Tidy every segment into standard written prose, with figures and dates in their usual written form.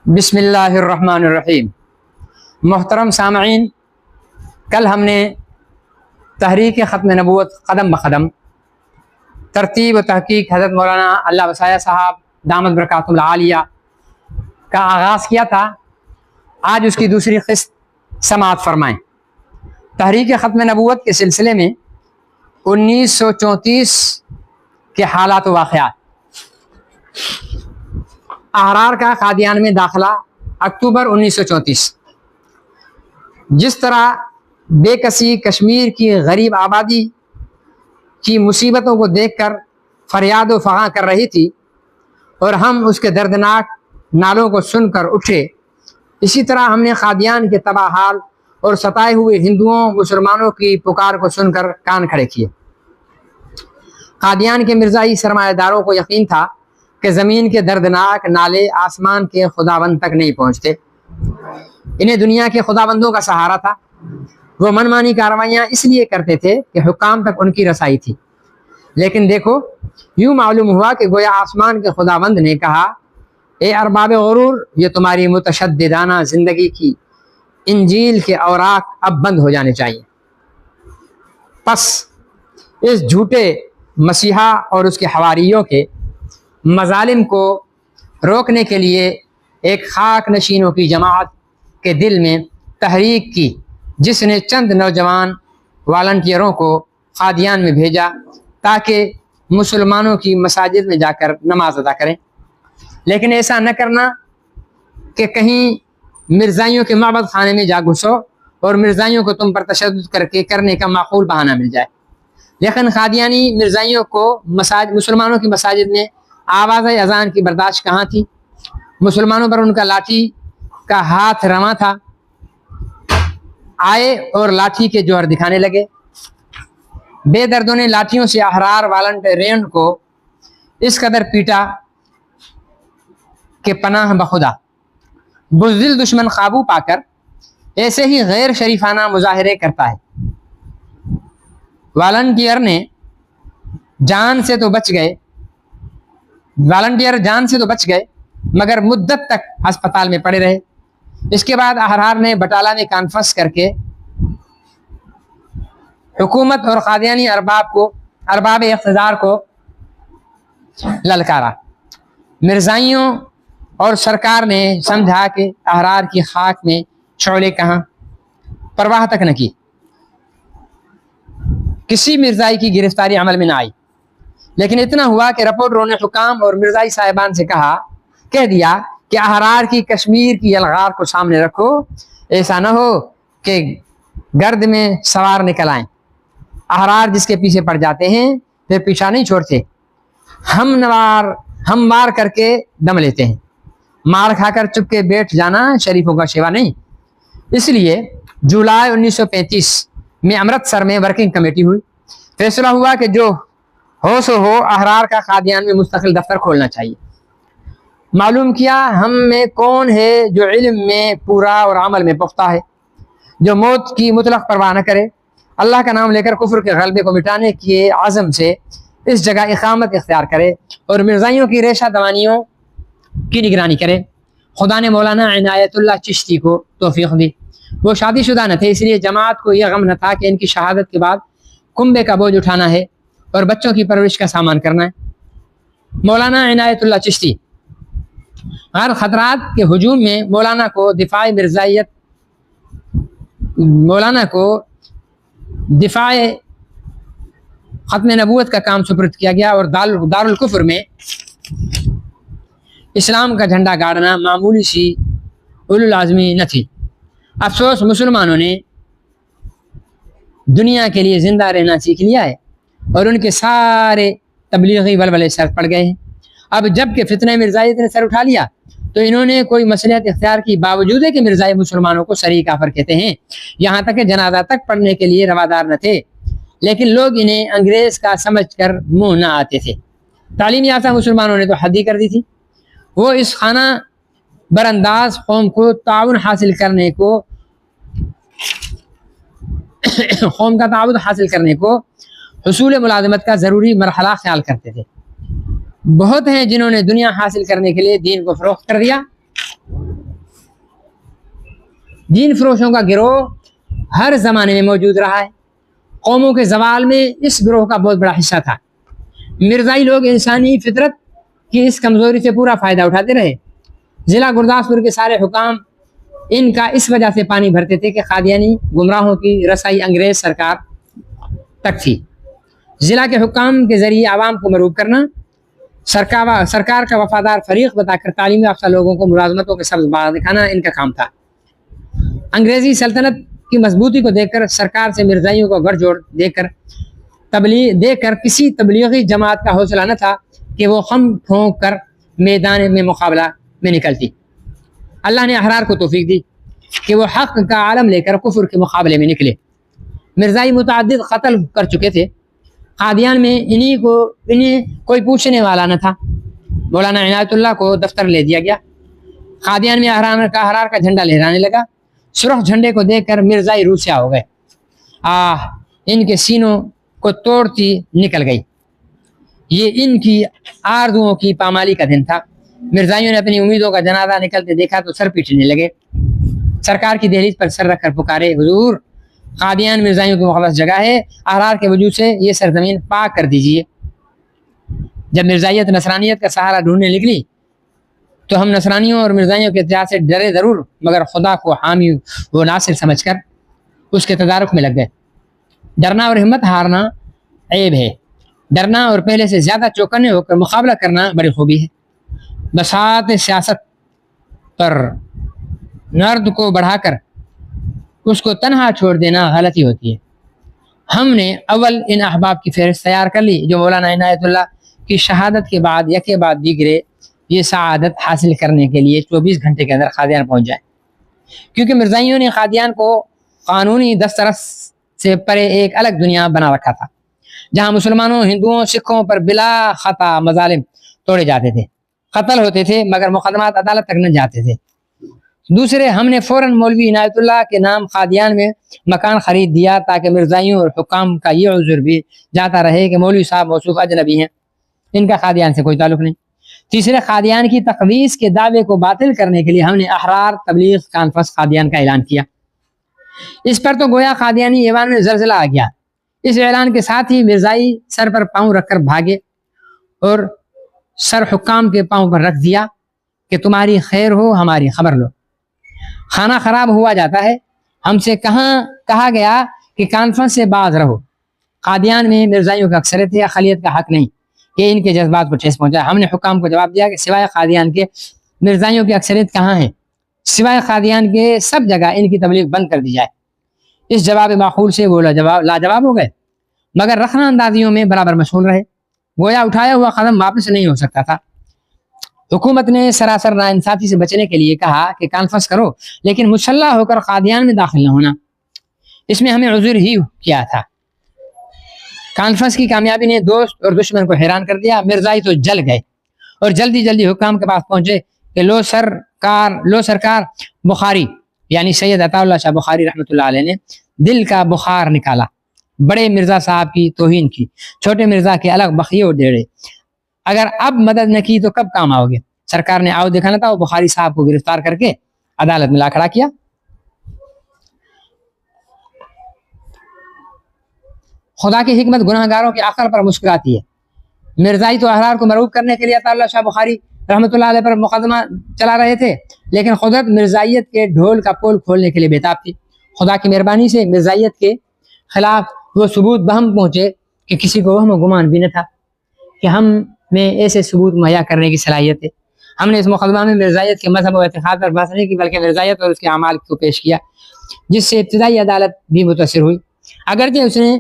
بسم اللہ الرحمن الرحیم۔ محترم سامعین، کل ہم نے تحریک ختم نبوت قدم بقدم ترتیب و تحقیق حضرت مولانا اللہ وسایہ صاحب دامت برکاتہ العالیہ کا آغاز کیا تھا۔ آج اس کی دوسری قسط سماعت فرمائیں۔ تحریک ختم نبوت کے سلسلے میں 1934 کے حالات و واقعات۔ احرار کا قادیان میں داخلہ اکتوبر 1934۔ جس طرح بے کسی کشمیر کی غریب آبادی کی مصیبتوں کو دیکھ کر فریاد و فغاں کر رہی تھی اور ہم اس کے دردناک نالوں کو سن کر اٹھے، اسی طرح ہم نے قادیان کے تباہ حال اور ستائے ہوئے ہندوؤں مسلمانوں کی پکار کو سن کر کان کھڑے کیے۔ قادیان کے مرزائی سرمایہ داروں کو یقین تھا کہ زمین کے دردناک نالے آسمان کے خداوند تک نہیں پہنچتے، انہیں دنیا کے خداوندوں کا سہارا تھا۔ وہ منمانی کارروائیاں اس لیے کرتے تھے کہ حکام تک ان کی رسائی تھی، لیکن دیکھو یوں معلوم ہوا کہ گویا آسمان کے خداوند نے کہا، اے ارباب غرور، یہ تمہاری متشددانہ زندگی کی انجیل کے اوراق اب بند ہو جانے چاہیے۔ پس اس جھوٹے مسیحا اور اس کے حواریوں کے مظالم کو روکنے کے لیے ایک خاک نشینوں کی جماعت کے دل میں تحریک کی، جس نے چند نوجوان والنٹیئروں کو قادیان میں بھیجا تاکہ مسلمانوں کی مساجد میں جا کر نماز ادا کریں، لیکن ایسا نہ کرنا کہ کہیں مرزائیوں کے معبد خانے میں جا گھسو اور مرزائیوں کو تم پر تشدد کر کے کرنے کا معقول بہانہ مل جائے۔ لیکن قادیانی مرزائیوں کو مسلمانوں کی مساجد میں آواز اذان کی برداشت کہاں تھی؟ مسلمانوں پر ان کا لاٹھی کا ہاتھ رواں تھا۔ آئے اور لاٹھی کے جوہر دکھانے لگے۔ بے دردوں نے لاٹھیوں سے احرار والنٹیرین کو اس قدر پیٹا کہ پناہ بخدا بزدل دشمن قابو پا کر ایسے ہی غیر شریفانہ مظاہرے کرتا ہے۔ والنٹیئر جان سے تو بچ گئے مگر مدت تک ہسپتال میں پڑے رہے۔ اس کے بعد احرار نے بٹالہ میں کانفرنس کر کے حکومت اور قادیانی ارباب اقتدار کو للکارا۔ مرزائیوں اور سرکار نے سمجھا کہ احرار کی خاک میں شعلے کہاں، پرواہ تک نہ کی۔ کسی مرزائی کی گرفتاری عمل میں نہ آئی، لیکن اتنا ہوا کہ رپورٹروں نے حکام اور مرزائی صاحبان سے کہہ دیا کہ احرار کی کشمیر کی الغار کو سامنے رکھو، ایسا نہ ہو کہ گرد میں سوار نکل آئیں۔ احرار جس کے پیچھے پڑ جاتے ہیں پھر پیچھا نہیں چھوڑتے، ہم مار کر کے دم لیتے ہیں۔ مار کھا کر چپ کے بیٹھ جانا شریفوں کا شیوا نہیں۔ اس لیے جولائی 1935 میں امرتسر میں ورکنگ کمیٹی ہوئی۔ فیصلہ ہوا کہ جو ہو سو ہو، احرار کا قادیان میں مستقل دفتر کھولنا چاہیے۔ معلوم کیا ہم میں کون ہے جو علم میں پورا اور عمل میں پختہ ہے، جو موت کی مطلق پرواہ نہ کرے، اللہ کا نام لے کر کفر کے غلبے کو مٹانے کے عزم سے اس جگہ اقامت اختیار کرے اور مرزائیوں کی ریشہ دوانیوں کی نگرانی کرے۔ خدا نے مولانا عنایت اللہ چشتی کو توفیق دی۔ وہ شادی شدہ نہ تھے، اس لیے جماعت کو یہ غم نہ تھا کہ ان کی شہادت کے بعد کنبے کا بوجھ اٹھانا ہے اور بچوں کی پرورش کا سامان کرنا ہے۔ مولانا عنایت اللہ چشتی غیر خطرات کے ہجوم میں مولانا کو دفاع ختم نبوت کا کام سپرد کیا گیا اور دارالکفر میں اسلام کا جھنڈا گاڑنا معمولی سی اولو لازمی نہ تھی۔ افسوس مسلمانوں نے دنیا کے لیے زندہ رہنا سیکھ لیا ہے اور ان کے سارے تبلیغی ولولے سر پڑ گئے ہیں۔ اب جب کہ فتنہ مرزائیت نے سر اٹھا لیا تو انہوں نے کوئی مصلحت اختیار کی، باوجود ہے کہ مرزائی مسلمانوں کو سری کافر کہتے ہیں، یہاں تک کہ جنازہ تک پڑھنے کے لیے روادار نہ تھے، لیکن لوگ انہیں انگریز کا سمجھ کر منہ نہ آتے تھے۔ تعلیم یافتہ مسلمانوں نے تو حد ہی کر دی تھی۔ وہ اس خانہ برانداز قوم کو تعاون حاصل کرنے کو حصول ملازمت کا ضروری مرحلہ خیال کرتے تھے۔ بہت ہیں جنہوں نے دنیا حاصل کرنے کے لیے دین کو فروخت کر دیا. دین فروشوں کا گروہ ہر زمانے میں موجود رہا ہے. قوموں کے زوال میں اس گروہ کا بہت بڑا حصہ تھا. مرزائی لوگ انسانی فطرت کی اس کمزوری سے پورا فائدہ اٹھاتے رہے. ضلع گرداسپور کے سارے حکام ان کا اس وجہ سے پانی بھرتے تھے کہ قادیانی گمراہوں کی رسائی انگریز سرکار تک تھی. ضلع کے حکام کے ذریعے عوام کو مرعوب کرنا، سرکار کا وفادار فریق بتا کر تعلیم یافتہ لوگوں کو ملازمتوں کے سبز باغ دکھانا ان کا کام تھا. انگریزی سلطنت کی مضبوطی کو دیکھ کر سرکار سے مرزائیوں کو گڑھ جوڑ دے کر کسی تبلیغی جماعت کا حوصلہ نہ تھا کہ وہ خم پھونک کر میدان میں مقابلہ میں نکلتی. اللہ نے احرار کو توفیق دی کہ وہ حق کا عالم لے کر کفر کے مقابلے میں نکلے. مرزائی متعدد قتل کر چکے تھے. قادیان میں انہیں کوئی پوچھنے والا نہ تھا. مولانا عنایت اللہ کو دفتر لے دیا گیا. قادیان میں احرار کا جھنڈا لہرانے لگا. سرخ جھنڈے کو دیکھ کر مرزائی روسیا ہو گئے. ان کے سینوں کو توڑتی نکل گئی. یہ ان کی آرزوؤں کی پامالی کا دن تھا. مرزائیوں نے اپنی امیدوں کا جنازہ نکلتے دیکھا تو سر پیٹنے لگے. سرکار کی دہلیز پر سر رکھ کر پکارے، حضور قادیان مرزائیوں کی مقدس جگہ ہے، احرار کے وجود سے یہ سرزمین پاک کر دیجیے. جب مرزائیت نصرانیت کا سہارا ڈھونڈنے نکلی تو ہم نصرانیوں اور مرزائیوں کے اتحاد سے ڈرے ضرور مگر خدا کو حامی و ناصر سمجھ کر اس کے تدارک میں لگ گئے. ڈرنا اور ہمت ہارنا عیب ہے. ڈرنا اور پہلے سے زیادہ چوکنے ہو کر مقابلہ کرنا بڑی خوبی ہے. بساط سیاست پر نرد کو بڑھا کر اس کو تنہا چھوڑ دینا غلطی ہوتی ہے. ہم نے اول ان احباب کی فہرست تیار کر لی جو مولانا عنایت اللہ کی شہادت کے بعد یکے بعد دیگرے یہ سعادت حاصل کرنے کے لیے 24 گھنٹے کے اندر قادیان پہنچ جائیں. کیونکہ مرزائیوں نے قادیان کو قانونی دسترس سے پرے ایک الگ دنیا بنا رکھا تھا جہاں مسلمانوں، ہندوؤں، سکھوں پر بلا خطا مظالم توڑے جاتے تھے، قتل ہوتے تھے مگر مقدمات عدالت تک نہ جاتے تھے. دوسرے، ہم نے فوراً مولوی عنایت اللہ کے نام قادیان میں مکان خرید دیا تاکہ مرزائیوں اور حکام کا یہ عذر بھی جاتا رہے کہ مولوی صاحب موصوف اجنبی ہیں، ان کا قادیان سے کوئی تعلق نہیں. تیسرے، قادیان کی تقدیس کے دعوے کو باطل کرنے کے لیے ہم نے احرار تبلیغ کانفرنس قادیان کا اعلان کیا. اس پر تو گویا قادیانی ایوان میں زلزلہ آ گیا. اس اعلان کے ساتھ ہی مرزائی سر پر پاؤں رکھ کر بھاگے اور سر حکام کے پاؤں پر رکھ دیا کہ تمہاری خیر ہو، ہماری خبر لو. کھانا خراب ہوا جاتا ہے. ہم سے کہا گیا کہ کانفرنس سے باز رہو. قادیان میں مرزائیوں کا اکثریت یا اقلیت کا حق نہیں کہ ان کے جذبات کو ٹھیس پہنچا. ہم نے حکام کو جواب دیا کہ سوائے قادیان کے مرزائیوں کی اکثریت کہاں ہیں؟ سوائے قادیان کے سب جگہ ان کی تبلیغ بند کر دی جائے. اس جواب معقول سے وہ لاجواب ہو گئے مگر رخنہ اندازیوں میں برابر مشغول رہے. گویا اٹھایا ہوا قدم واپس نہیں ہو سکتا تھا. حکومت نے سراسر ناانصافی سے بچنے کے لیے کہا کہ کانفرنس کرو لیکن مسلح ہو کر قادیان میں داخل نہ ہونا. اس میں ہمیں عذر ہی کیا تھا. کانفرنس کی کامیابی نے دوست اور دشمن کو حیران کر دیا. مرزائی تو جل گئے اور جلدی حکام کے پاس پہنچے کہ لو سرکار بخاری یعنی سید عطا اللہ شاہ بخاری رحمۃ اللہ علیہ نے دل کا بخار نکالا. بڑے مرزا صاحب کی توہین کی، چھوٹے مرزا کے الگ بخیے اور ڈیڑے. اگر اب مدد نہ کی تو کب کام آؤ گے؟ سرکار نے آؤ دکھانا تھا. وہ بخاری صاحب کو گرفتار کر کے عدالت میں لا کھڑا کیا. خدا کی حکمت گناہ گاروں کی عقل پر مسکراتی ہے. مرزائی تو احرار کو مرعوب کرنے کے لیے عطا اللہ شاہ بخاری رحمۃ اللہ علیہ پر مقدمہ چلا رہے تھے لیکن قدرت مرزائیت کے ڈھول کا پول کھولنے کے لیے بےتاب تھی. خدا کی مہربانی سے مرزائیت کے خلاف وہ ثبوت بہم پہنچے کہ کسی کو وہم و گمان بھی نہ تھا کہ ہم میں ایسے ثبوت مہیا کرنے کی صلاحیت ہے. ہم نے اس مقدمہ میں مرزائیت کے مذہب و اعتقاد پر بحث نہیں کی بلکہ مرزائیت اور اس کے اعمال کو پیش کیا جس سے ابتدائی عدالت بھی متاثر ہوئی. اگرچہ اس نے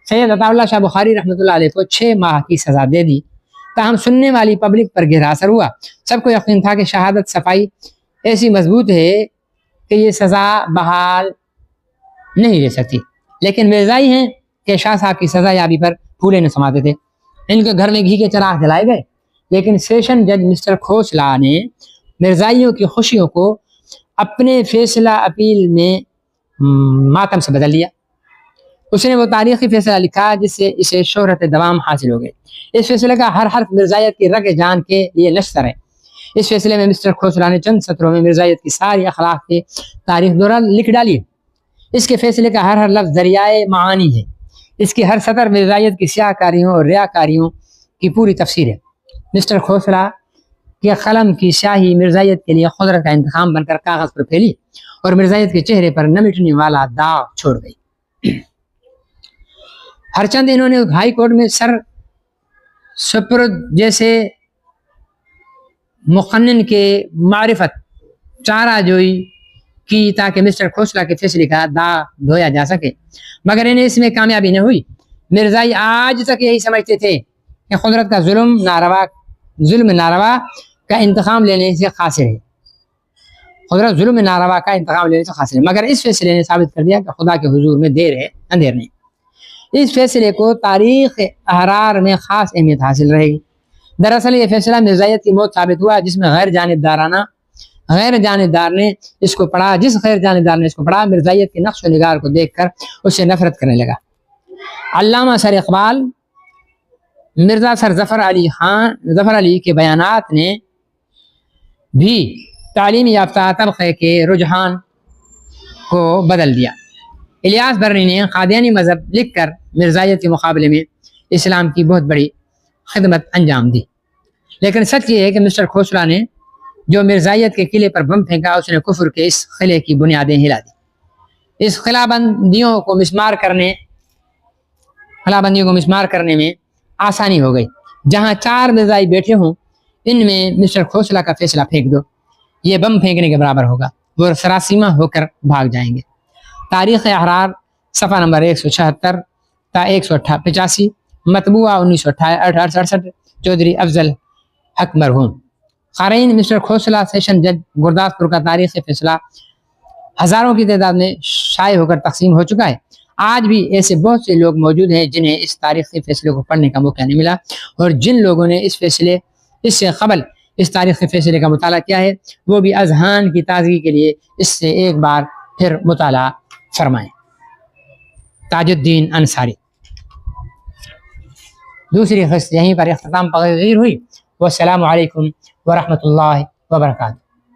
سید عطا اللہ شاہ بخاری رحمۃ اللہ علیہ کو 6 ماہ کی سزا دے دی تاہم سننے والی پبلک پر گہرا اثر ہوا. سب کو یقین تھا کہ شہادت صفائی ایسی مضبوط ہے کہ یہ سزا بحال نہیں رہ سکتی. لیکن مرزائی ہیں کہ شاہ صاحب کی سزا یابی پر پھولے نہ سماتے تھے. ان کے گھر میں گھی کے چراغ جلائے گئے لیکن سیشن جج مسٹر کھوسلا نے مرزائیوں کی خوشیوں کو اپنے فیصلہ اپیل میں ماتم سے بدل دیا. اس نے وہ تاریخی فیصلہ لکھا جس سے اسے شہرت دوام حاصل ہو گئی۔ اس فیصلے کا ہر حرف مرزائیت کی رگ جان کے لیے نشتر ہے۔ اس فیصلے میں مسٹر کھوسلا نے چند سطروں میں مرزائیت کی ساری اخلاق کی تاریخ دورہ لکھ ڈالی۔ اس کے فیصلے کا ہر لفظ دریائے معانی ہے۔ اس کی ہر سطر مرزائیت کی سیاہ کاریوں اور ریا کاریوں کی پوری تفسیر ہے۔ مسٹر کھوسلا کے قلم کی سیاہی مرزائیت کے لیے قدرت کا انتخام بن کر کاغذ پر پھیلی اور مرزائیت کے چہرے پر نہ مٹنے والا داغ چھوڑ گئی۔ ہر چند انہوں نے ہائی کورٹ میں سر سپرد جیسے مقنن کے معرفت چارہ جوئی کی تاکہ مسٹر کھوسلا کے فیصلے کا داغ دھویا جا سکے، مگر انہیں اس میں کامیابی نہ ہوئی۔ مرزائی آج تک یہی سمجھتے تھے کہ قدرت کا ظلم ناروا کا انتقام لینے سے قاصر ہے۔ قدرت ظلم ناروا کا انتقام لینے سے قاصر ہے، مگر اس فیصلے نے ثابت کر دیا کہ خدا کے حضور میں دیر ہے اندھیر نہیں۔ اس فیصلے کو تاریخ احرار میں خاص اہمیت حاصل رہے گی۔ دراصل یہ فیصلہ مرزائیت کی موت ثابت ہوا جس میں غیر جانبدار نے اس کو پڑھا۔ جس غیر جانبدار نے اس کو پڑھا مرزائیت کے نقش و نگار کو دیکھ کر اس سے نفرت کرنے لگا۔ علامہ سر اقبال مرزا سر ظفر علی کے بیانات نے بھی تعلیمی یافتہ طبقے کے رجحان کو بدل دیا۔ الیاس برنی نے قادیانی مذہب لکھ کر مرزائیت کے مقابلے میں اسلام کی بہت بڑی خدمت انجام دی، لیکن سچ یہ ہے کہ مسٹر کھوسلا نے جو مرزائیت کے قلعے پر بم پھینکا اس نے کفر کے اس قلعے کی بنیادیں ہلا دی۔ اس خلا بندیوں کو مسمار کرنے میں آسانی ہو گئی۔ جہاں 4 مرزائی بیٹھے ہوں ان میں مسٹر کھوسلا کا فیصلہ پھینک دو، یہ بم پھینکنے کے برابر ہوگا، وہ سراسیمہ ہو کر بھاگ جائیں گے۔ تاریخ احرار صفحہ نمبر 176 تا 185، مطبوعہ 1968، چودھری افضل حق مرحوم۔ قارئین، مسٹر کھوسلا سیشن جج گرداسپور کا تاریخی فیصلہ ہزاروں کی تعداد میں شائع ہو کر تقسیم ہو چکا ہے۔ آج بھی ایسے بہت سے لوگ موجود ہیں جنہیں اس تاریخی فیصلے کو پڑھنے کا موقع نہیں ملا، اور جن لوگوں نے اس سے قبل اس تاریخی فیصلے کا مطالعہ کیا ہے وہ بھی اذہان کی تازگی کے لیے اس سے ایک بار پھر مطالعہ فرمائیں۔ تاج الدین انصاری۔ دوسری قسط یہیں پر اختتام پذیر ہوئی۔ والسلام علیکم ورحمۃ اللہ وبرکاتہ۔